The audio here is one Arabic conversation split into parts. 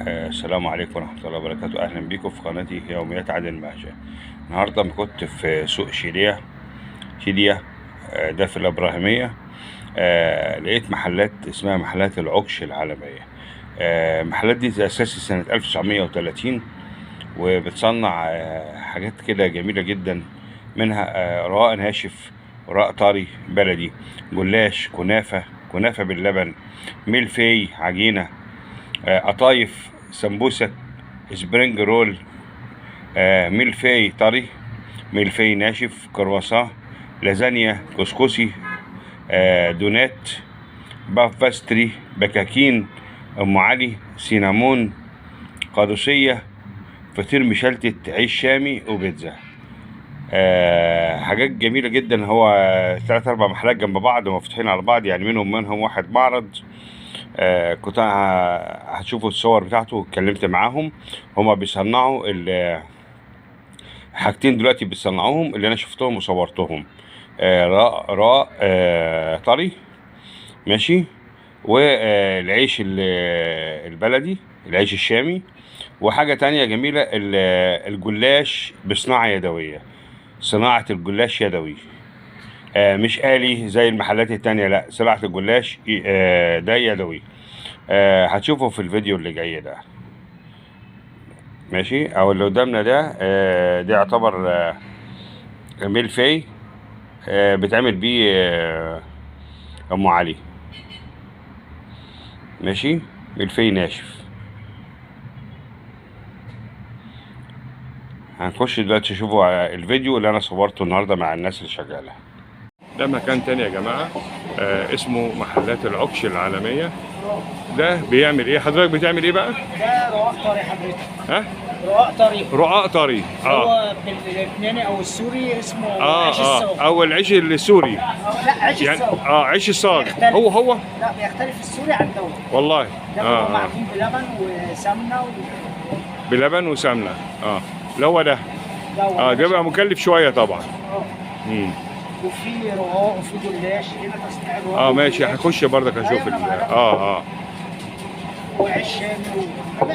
السلام عليكم ورحمة الله وبركاته. أهلا بكم في قناتي يوميات عادل مهجة. النهاردة كنت في سوق شيليا ده في الإبراهيمية. لقيت محلات اسمها محلات العكش العالمية. المحلات دي تأسست سنة 1930، وبتصنع حاجات كده جميلة جدا، منها رقاق ناشف، رقاق طري بلدي، جلاش، كنافة باللبن، ميلفي، عجينة، قطايف، سمبوسة، سبرينج رول، ميلفي طري، ميلفي ناشف، كرواسون، لازانيا، كسكسي، دونات، باف باستري، بكاكين، ام علي، سينامون، قادوسية، فطير مشلتت، عيش شامي، وبيتزا. حاجات جميلة جدا. هو 3 4 محلات جنب بعض مفتوحين على بعض، يعني منهم واحد معرض. كنت هتشوفوا الصور بتاعته واتكلمت معاهم. هما بيصنعوا حاجتين دلوقتي بيصنعوهم اللي انا شفتهم وصورتهم. راء طري، ماشي، والعيش البلدي، العيش الشامي. وحاجة تانية جميلة، الجلاش بصناعة يدوية، صناعة الجلاش يدوي، مش آلي زي المحلات التانية، لا، صناعة الجلاش ده يدوي. هتشوفه في الفيديو اللي جاي ده، ماشي. او اللي قدامنا ده يعتبر ميلفي، بتعمل بيه ام علي، ماشي، ميلفي ناشف. هنخش دلوقتي نشوفوا الفيديو اللي انا صورته النهارده مع الناس اللي شغاله. ده مكان تاني يا جماعه، اسمه محلات العكش العالميه. ده بيعمل ايه؟ حضرتك بتعمل ايه بقى؟ ده رقاق طري حضرتك. ها؟ رقاق طري. رقاق طري. هو باللبناني او السوري اسمه عيش الصاج. او العيش السوري. لا، عيش يعني الصاج. عيش الصاج. بيختلف. هو لا، بيختلف السوري عن دوت. والله. ده بيبقى معجون بلبن وسمنه بلبن وسمنه. اللي هو ده. ده ده بيبقى مكلف شويه طبعا. اه وفي رقاق وفي جلاش. هنا تصنيع الرقاق. ماشي، هخش برضك اشوف وعيش شامي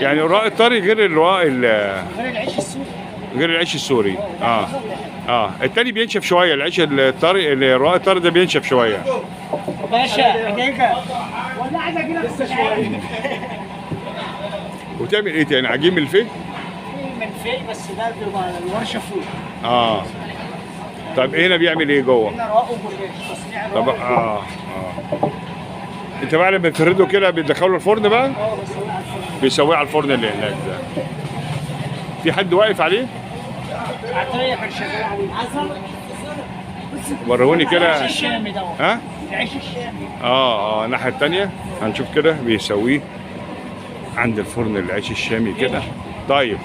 يعني الرقاق الطري غير الرقاق غير العيش السوري. غير العيش السوري. التاني بينشف شويه، العيش الطري، الرقاق الطري ده بينشف شويه. باشا حقيقة ولا عايز اجي لك شويه. وتعمل ايه تاني؟ عجين ملفيه؟ منفي، بس ده بيبقى الورشه فوق. طب هنا بيعمل ايه جوه؟ هنا رقاق وجلاش، تصنيع طب الرقاق. انت بقى لما بتفرده كده بتدخله الفرن بقى؟ بيسويه على الفرن. بيسويه على الفرن اللي هناك ده. في حد واقف عليه؟ عطيه كان شغال عليه. وروني كده. العيش الشامي ده. العيش الشامي. الناحيه الثانيه هنشوف كده بيسويه عند الفرن، العيش الشامي كده. طيب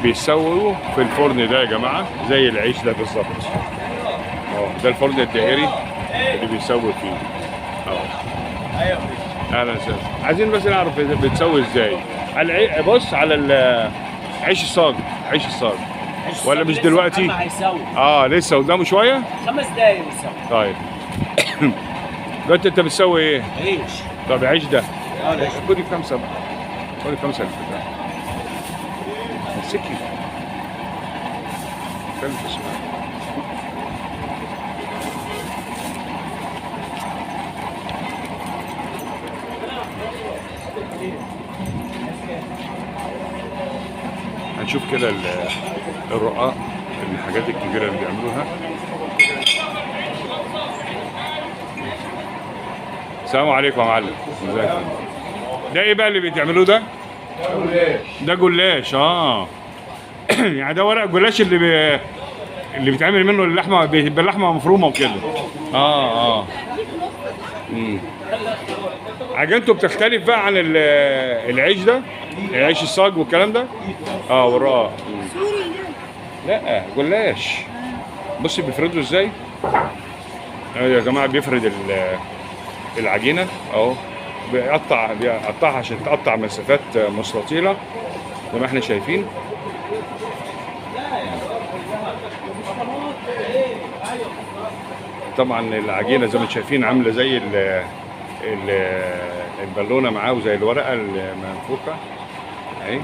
بيسووا في الفرن ده يا جماعه زي العيش ده بالظبط. ده الفرن الدائري اللي بيسوي فيه. ايوه. اهلا وسهلا. عايزين بس نعرف بتسوي ازاي. بص على عيش الصاج. ولا مش دلوقتي؟ هيسوي. لسه قدامه شويه. 5 دقايق بيسوي. طيب. دلوقتي انت بتسوي ايه؟ عيش. طب العيش ده العيش. خدي 5 بقى. خدي 5 البتاع. مسكي. كلف اسمها. هنشوف كده الرقاق، الحاجات الكبيرة اللي بيعملوها. السلام عليكم يا معلم. ازيك؟ ده ايه بقى اللي بتعملوه ده؟ ده جلاش. يعني ده ورق جلاش اللي بيتعمل منه اللحمه، بيبقى اللحمه مفرومه وكده. عجينته بتختلف بقى عن العيش ده، العيش الصاج والكلام ده. والرقاق. لا، جلاش. بصي بيفردوا ازاي يا جماعه. بيفرد العجينه اهو، بيقطعها عشان تقطع مسافات مستطيله زي ما احنا شايفين. طبعا العجينه زي ما انتم شايفين عامله زي البالونه معاه وزي الورقه المنفوخه اهي،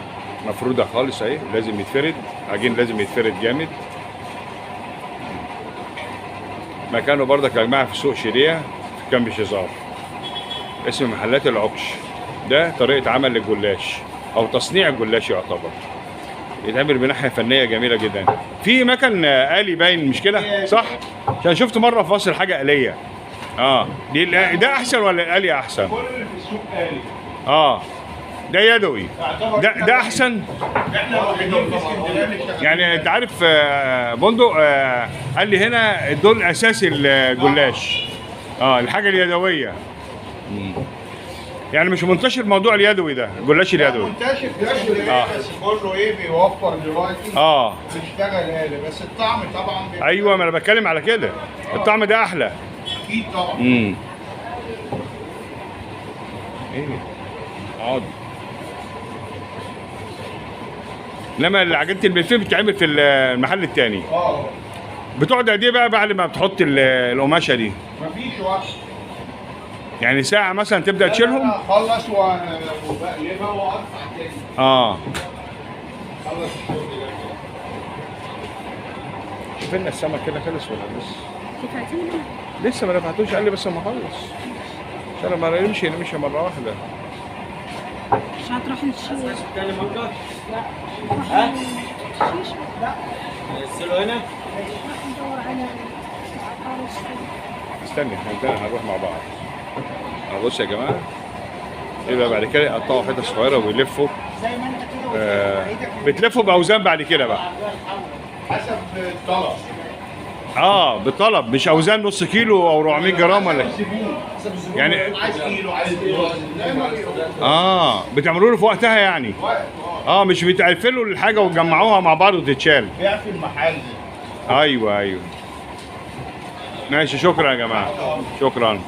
مفروده خالص اهي، لازم يتفرد عجين، لازم يتفرد جامد. مكانه برضك يا جماعه في سوق شيريه في كامب شيزار، اسم محلات العكش. ده طريقه عمل الجلاش او تصنيع الجلاش، يعتبر يتعمل بناحيه فنيه جميله جدا. في مكن آلي باين مش كده صح؟ عشان شفت مره في مصر حاجه آليه. دي ده احسن ولا الآلي احسن؟ كل اللي في السوق آلي. ده يدوي. ده احسن. احنا الوحيدين في اسكندريه اللي شغالين. يعني انت عارف بندق قال لي هنا دول اساس الجلاش. الحاجه اليدويه. يعني مش منتشر موضوع اليدوي ده، الجلاش اليدوي. منتشر في اسكندريه بس كله بيوفر دلوقتي. بيشتغل آلي بس الطعم طبعا ايوه، ما انا بتكلم على كده. الطعم ده احلى. اكيد طبعا. ايه اقعد. انما عجينه الملفيه بتتعمل في المحل التاني. بتقعد قد ايه بقى بعد ما بتحط القماشه دي؟ مفيش وقت. يعني ساعه مثلا تبدا تشيلهم؟ اخلص وبقلبها وارفع تاني. خلص الشغل ده. شوف لنا السمك كده خلص ولا لسه؟ لسه ما دفعتوش، قال لي بس ما اخلص عشان لما يمشي مره واحده. مش هتروح نشوي. تاني مرة؟ ها؟ لا. ننزله هنا؟ ندور على عقار الشغل. استنى هنروح مع بعض. بص يا جماعه، يبقى بعد كده يقطعوا حتت صغيره ويلفوا. زي ما انت كده بتلفوا باوزان بعد كده بقى. حسب الطلب. بالطلب، مش اوزان نص كيلو او 400 جرام ولا يعني. عايز كيلو، عايز كيلو. بتعملوا له في وقتها يعني. مش بتقفلوا الحاجه وتجمعوها مع بعض وتتشال. بيع في المحل. ايوه ماشي، شكرا يا جماعه، شكرا.